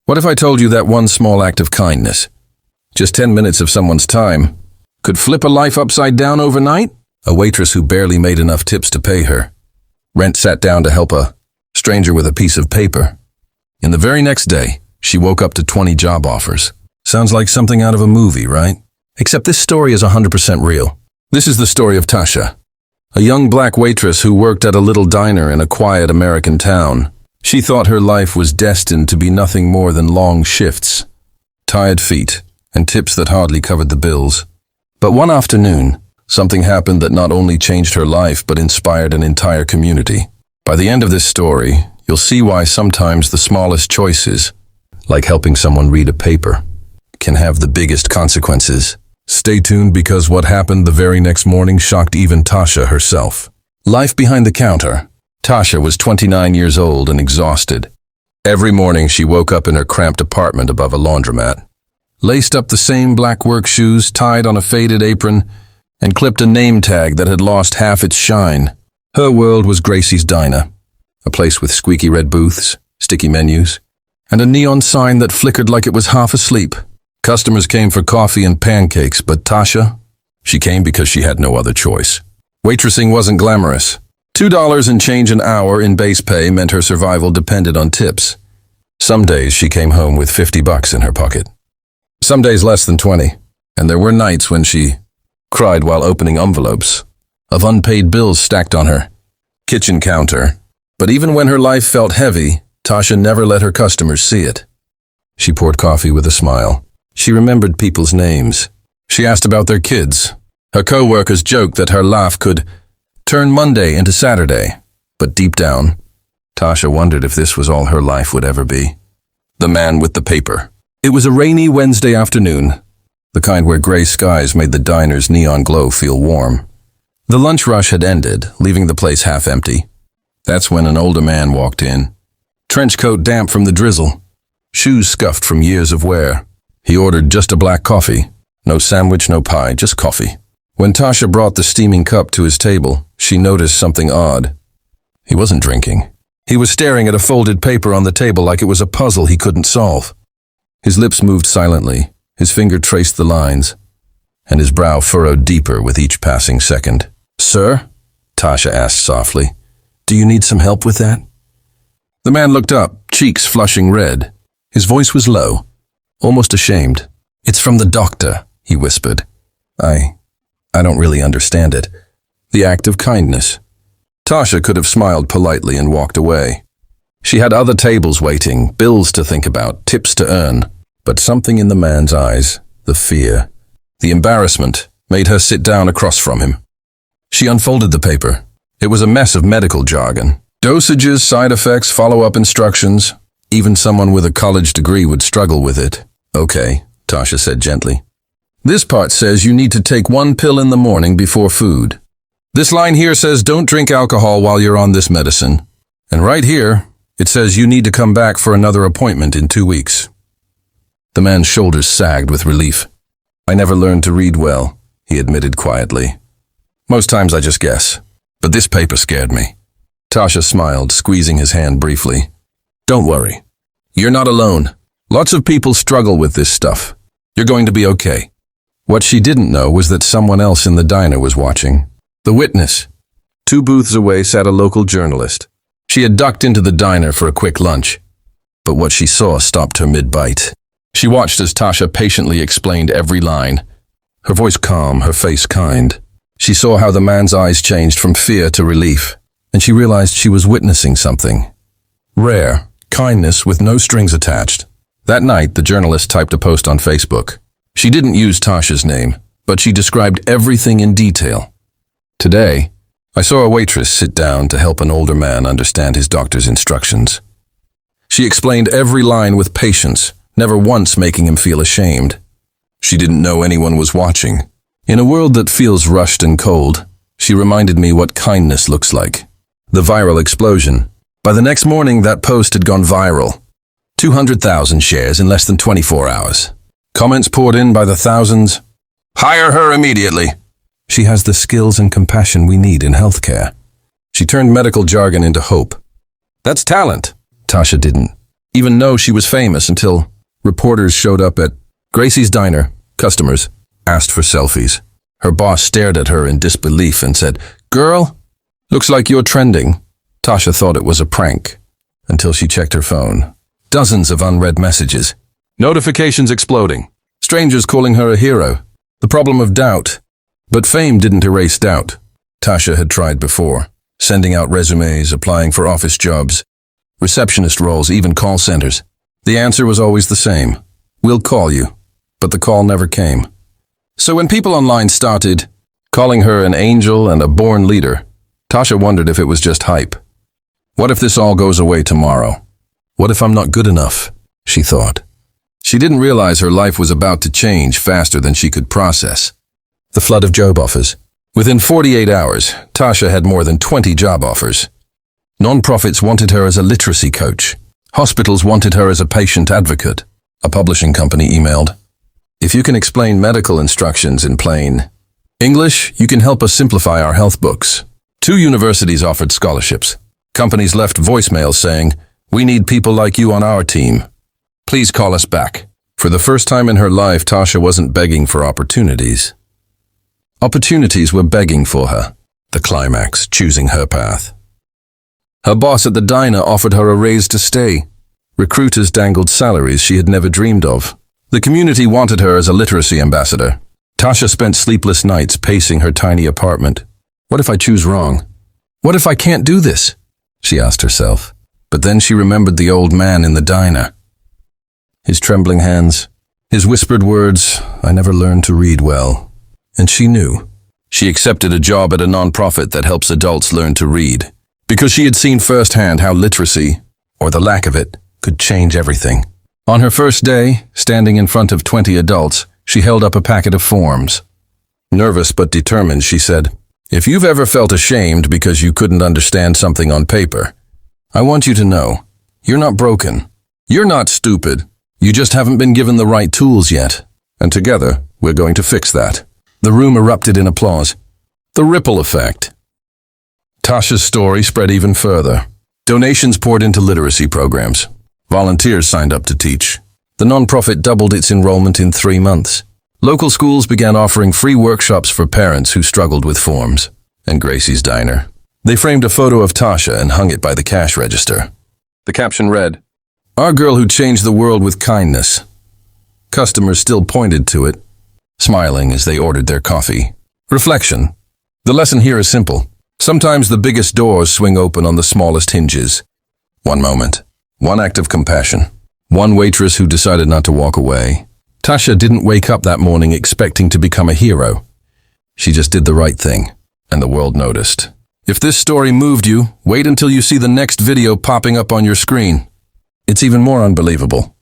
What if I told you that one small act of kindness, just 10 minutes of someone's time, could flip a life upside down overnight? A waitress who barely made enough tips to pay her rent sat down to help a stranger with a piece of paper. In the very next day, she woke up to 20 job offers. Sounds like something out of a movie, right? Except this story is 100% real. This is the story of Tasha, a young black waitress who worked at a little diner in a quiet American town. She thought her life was destined to be nothing more than long shifts, tired feet, and tips that hardly covered the bills. But one afternoon, something happened that not only changed her life but inspired an entire community. By the end of this story, you'll see why sometimes the smallest choices, like helping someone read a paper, can have the biggest consequences. Stay tuned because what happened the very next morning shocked even Tasha herself. Life behind the counter. Tasha was 29 years old and exhausted. Every morning she woke up in her cramped apartment above a laundromat, laced up the same black work shoes, tied on a faded apron, and clipped a name tag that had lost half its shine. Her world was Gracie's Diner, a place with squeaky red booths, sticky menus, and a neon sign that flickered like it was half asleep. Customers came for coffee and pancakes, but Tasha, she came because she had no other choice. Waitressing wasn't glamorous. $2 and change an hour in base pay meant her survival depended on tips. Some days she came home with $50 in her pocket. Some days less than 20, and there were nights when she cried while opening envelopes of unpaid bills stacked on her kitchen counter. But even when her life felt heavy, Tasha never let her customers see it. She poured coffee with a smile. She remembered people's names. She asked about their kids. Her co-workers joked that her laugh could turn Monday into Saturday. But deep down, Tasha wondered if this was all her life would ever be. The man with the paper. It was a rainy Wednesday afternoon, the kind where gray skies made the diner's neon glow feel warm. The lunch rush had ended, leaving the place half empty. That's when an older man walked in. Trench coat damp from the drizzle, shoes scuffed from years of wear. He ordered just a black coffee. No sandwich, no pie, just coffee. When Tasha brought the steaming cup to his table, she noticed something odd. He wasn't drinking. He was staring at a folded paper on the table like it was a puzzle he couldn't solve. His lips moved silently, his finger traced the lines, and his brow furrowed deeper with each passing second. "Sir?" Tasha asked softly. "Do you need some help with that?" The man looked up, cheeks flushing red. His voice was low, almost ashamed. "It's from the doctor," he whispered. I don't really understand it." The act of kindness. Tasha could have smiled politely and walked away. She had other tables waiting, bills to think about, tips to earn. But something in the man's eyes, the fear, the embarrassment, made her sit down across from him. She unfolded the paper. It was a mess of medical jargon. Dosages, side effects, follow-up instructions. Even someone with a college degree would struggle with it. "Okay," Tasha said gently. "This part says you need to take one pill in the morning before food. This line here says don't drink alcohol while you're on this medicine. And right here, it says you need to come back for another appointment in 2 weeks." The man's shoulders sagged with relief. "I never learned to read well," he admitted quietly. "Most times I just guess. But this paper scared me." Tasha smiled, squeezing his hand briefly. "Don't worry. You're not alone. Lots of people struggle with this stuff. You're going to be okay." What she didn't know was that someone else in the diner was watching. The witness. 2 booths away sat a local journalist. She had ducked into the diner for a quick lunch. But what she saw stopped her mid-bite. She watched as Tasha patiently explained every line. Her voice calm, her face kind. She saw how the man's eyes changed from fear to relief, and she realized she was witnessing something rare, kindness with no strings attached. That night, the journalist typed a post on Facebook. She didn't use Tasha's name, but she described everything in detail. "Today, I saw a waitress sit down to help an older man understand his doctor's instructions. She explained every line with patience, never once making him feel ashamed. She didn't know anyone was watching. In a world that feels rushed and cold, she reminded me what kindness looks like." The viral explosion. By the next morning, that post had gone viral. 200,000 shares in less than 24 hours. Comments poured in by the thousands. "Hire her immediately. She has the skills and compassion we need in healthcare." She turned medical jargon into hope. "That's talent." Tasha didn't even know she was famous until reporters showed up at Gracie's diner. Customers asked for selfies. Her boss stared at her in disbelief and said, "Girl, looks like you're trending." Tasha thought it was a prank until she checked her phone. Dozens of unread messages. Notifications exploding. Strangers calling her a hero. The problem of doubt. But fame didn't erase doubt. Tasha had tried before, sending out resumes, applying for office jobs, receptionist roles, even call centers. The answer was always the same. "We'll call you." But the call never came. So when people online started calling her an angel and a born leader, Tasha wondered if it was just hype. What if this all goes away tomorrow? What if I'm not good enough? She thought. She didn't realize her life was about to change faster than she could process. The flood of job offers. Within 48 hours, Tasha had more than 20 job offers. Non-profits wanted her as a literacy coach. Hospitals wanted her as a patient advocate. A publishing company emailed, "If you can explain medical instructions in plain English, you can help us simplify our health books." 2 universities offered scholarships. Companies left voicemails saying, "We need people like you on our team. Please call us back." For the first time in her life, Tasha wasn't begging for opportunities. Opportunities were begging for her. The climax, choosing her path. Her boss at the diner offered her a raise to stay. Recruiters dangled salaries she had never dreamed of. The community wanted her as a literacy ambassador. Tasha spent sleepless nights pacing her tiny apartment. What if I choose wrong? What if I can't do this? She asked herself. But then she remembered the old man in the diner. His trembling hands, his whispered words, "I never learned to read well." And she knew. She accepted a job at a non-profit that helps adults learn to read, because she had seen firsthand how literacy, or the lack of it, could change everything. On her first day, standing in front of 20 adults, she held up a packet of forms. Nervous but determined, she said, "If you've ever felt ashamed because you couldn't understand something on paper, I want you to know, you're not broken. You're not stupid. You just haven't been given the right tools yet. And together, we're going to fix that." The room erupted in applause. The ripple effect. Tasha's story spread even further. Donations poured into literacy programs. Volunteers signed up to teach. The nonprofit doubled its enrollment in 3 months. Local schools began offering free workshops for parents who struggled with forms. And Gracie's diner. They framed a photo of Tasha and hung it by the cash register. The caption read, "Our girl who changed the world with kindness." Customers still pointed to it, smiling as they ordered their coffee. Reflection. The lesson here is simple. Sometimes the biggest doors swing open on the smallest hinges. One moment, one act of compassion, one waitress who decided not to walk away. Tasha didn't wake up that morning expecting to become a hero. She just did the right thing, and the world noticed. If this story moved you, wait until you see the next video popping up on your screen. It's even more unbelievable.